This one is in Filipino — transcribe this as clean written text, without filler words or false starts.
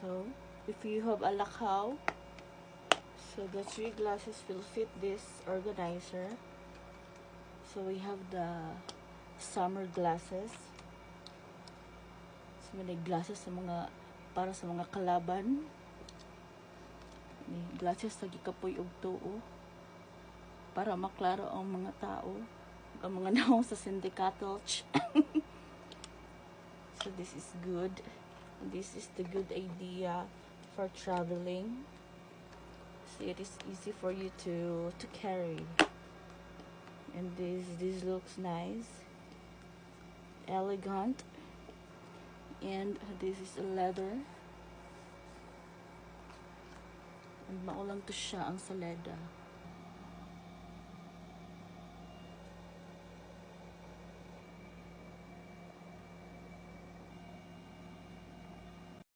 So if you have a lakaw, so the 3 glasses will fit this organizer. So we have the summer glasses. So may glasses sa mga para sa mga kalaban. May glasses sa gikapoy og tuo para maklaro ang mga tao, ang mga naong sa sindikato. So this is good. This is the good idea for traveling. So it is easy for you to carry. And this looks nice, elegant, and this is a leather. And maulang to siya ang saleda.